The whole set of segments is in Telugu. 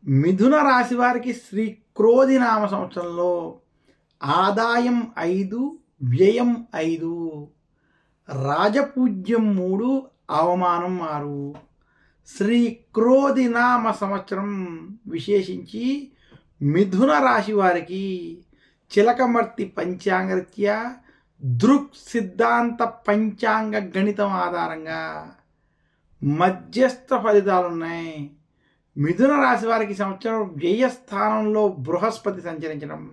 మిథున రాశి వారికి శ్రీ క్రోధినామ సంవత్సరంలో ఆదాయం 5, వ్యయం 5, రాజపూజ్యం 3, అవమానం 6. శ్రీ క్రోధినామ సంవత్సరం విశేషించి మిథున రాశి వారికి చిలకమర్తి పంచాంగరీత్యా దృక్ సిద్ధాంత పంచాంగ గణితం ఆధారంగా మధ్యస్థ ఫలితాలు ఉన్నాయి. మిథున రాశి వారికి సంవత్సరం వ్యయస్థానంలో బృహస్పతి సంచరించడం,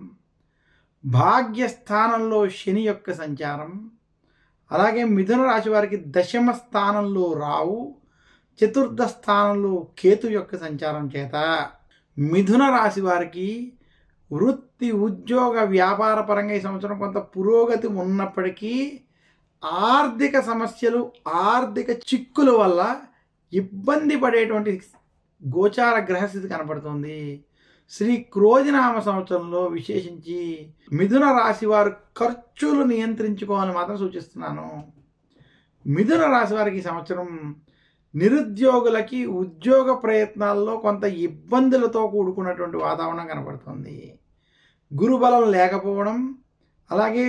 భాగ్యస్థానంలో శని యొక్క సంచారం, అలాగే మిథున రాశి వారికి దశమ స్థానంలో రావు, చతుర్థ స్థానంలో కేతు యొక్క సంచారం చేత మిథున రాశి వారికి వృత్తి ఉద్యోగ వ్యాపార పరంగా ఈ సంవత్సరం కొంత పురోగతి ఉన్నప్పటికీ ఆర్థిక సమస్యలు, ఆర్థిక చిక్కుల వల్ల ఇబ్బంది పడేటువంటి గోచార గ్రహస్థితి కనపడుతుంది. శ్రీ క్రోధినామ సంవత్సరంలో విశేషించి మిథున రాశి వారు ఖర్చులు నియంత్రించుకోవాలని మాత్రం సూచిస్తున్నాను. మిథున రాశి వారికి ఈ సంవత్సరం నిరుద్యోగులకి ఉద్యోగ ప్రయత్నాల్లో కొంత ఇబ్బందులతో కూడుకున్నటువంటి వాతావరణం కనపడుతుంది. గురుబలం లేకపోవడం, అలాగే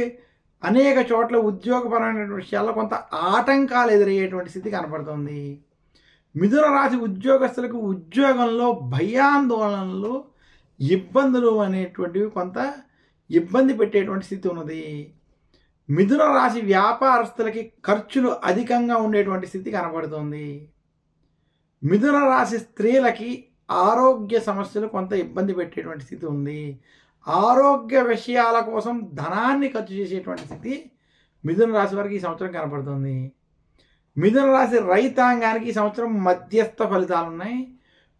అనేక చోట్ల ఉద్యోగపరమైన విషయాల్లో కొంత ఆటంకాలు ఎదురయ్యేటువంటి స్థితి కనపడుతుంది. మిథున రాశి ఉద్యోగస్తులకు ఉద్యోగంలో భయాందోళనలు, ఇబ్బందులు అనేటువంటివి కొంత ఇబ్బంది పెట్టేటువంటి స్థితి ఉన్నది. మిథున రాశి వ్యాపారస్తులకి ఖర్చులు అధికంగా ఉండేటువంటి స్థితి కనబడుతుంది. మిథున రాశి స్త్రీలకి ఆరోగ్య సమస్యలు కొంత ఇబ్బంది పెట్టేటువంటి స్థితి ఉంది. ఆరోగ్య విషయాల కోసం ధనాన్ని ఖర్చు చేసేటువంటి స్థితి మిథున రాశి వారికి ఈ సంవత్సరం కనపడుతుంది. మిథున రాశి రైతాంగానికి ఈ సంవత్సరం మధ్యస్థ ఫలితాలు ఉన్నాయి.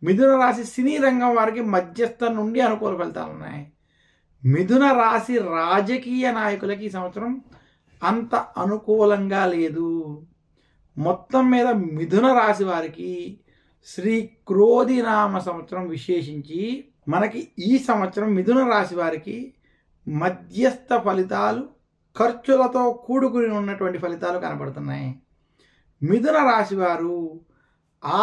మిథున రాశి సినీ రంగం వారికి మధ్యస్థ నుండి అనుకూల ఫలితాలు ఉన్నాయి. మిథున రాశి రాజకీయ నాయకులకి ఈ సంవత్సరం అంత అనుకూలంగా లేదు. మొత్తం మీద మిథున రాశి వారికి శ్రీ క్రోధినామ సంవత్సరం విశేషించి మనకి ఈ సంవత్సరం మిథున రాశి వారికి మధ్యస్థ ఫలితాలు, ఖర్చులతో కూడుకుని ఉన్నటువంటి ఫలితాలు కనబడుతున్నాయి. మిథున రాశి వారు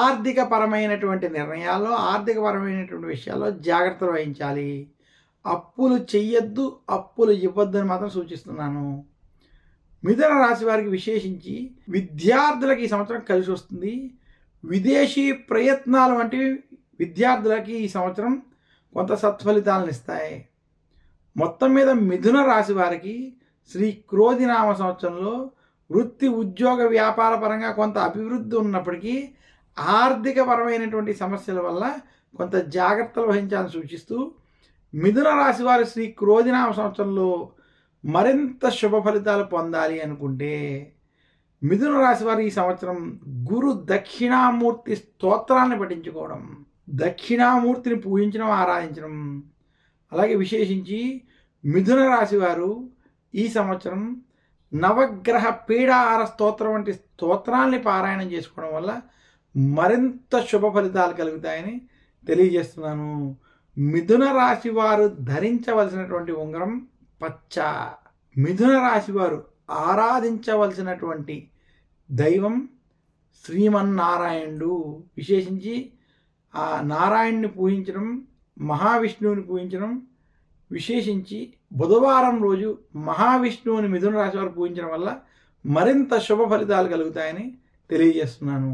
ఆర్థిక పరమైనటువంటి నిర్ణయాల్లో, ఆర్థిక పరమైనటువంటి విషయాల్లో జాగ్రత్తలు వహించాలి. అప్పులు చెయ్యొద్దు, అప్పులు ఇవ్వద్దు అని మాత్రం సూచిస్తున్నాను. మిథున రాశి వారికి విశేషించి విద్యార్థులకి ఈ సంవత్సరం కలిసి వస్తుంది. విదేశీ ప్రయత్నాలు వంటివి విద్యార్థులకి ఈ సంవత్సరం కొంత సత్ఫలితాలను ఇస్తాయి. మొత్తం మీద మిథున రాశి వారికి శ్రీ క్రోధినామ సంవత్సరంలో వృత్తి ఉద్యోగ వ్యాపార పరంగా కొంత అభివృద్ధి ఉన్నప్పటికీ ఆర్థిక పరమైనటువంటి సమస్యల వల్ల కొంత జాగ్రత్తలు వహించాలని సూచిస్తూ, మిథున రాశి వారి శ్రీ క్రోధినామ సంవత్సరంలో మరింత శుభ ఫలితాలు పొందాలి అనుకుంటే మిథున రాశి వారు ఈ సంవత్సరం గురు దక్షిణామూర్తి స్తోత్రాన్ని పఠించుకోవడం, దక్షిణామూర్తిని పూజించడం, ఆరాధించడం, అలాగే విశేషించి మిథున రాశి వారు ఈ సంవత్సరం నవగ్రహ పీడాహార స్తోత్రం వంటి స్తోత్రాల్ని పారాయణం చేసుకోవడం వల్ల మరింత శుభ ఫలితాలు కలుగుతాయని తెలియజేస్తున్నాను. మిథున రాశి వారు ధరించవలసినటువంటి ఉంగరం పచ్చ. మిథున రాశి వారు ఆరాధించవలసినటువంటి దైవం శ్రీమన్నారాయణుడు. విశేషించి ఆ నారాయణ్ణి పూజించడం, మహావిష్ణువుని పూజించడం, విశేషించి బుధవారం రోజు మహావిష్ణువుని మిథున రాశి వారు పూజించడం వల్ల మరింత శుభ ఫలితాలు కలుగుతాయని తెలియజేస్తున్నాను.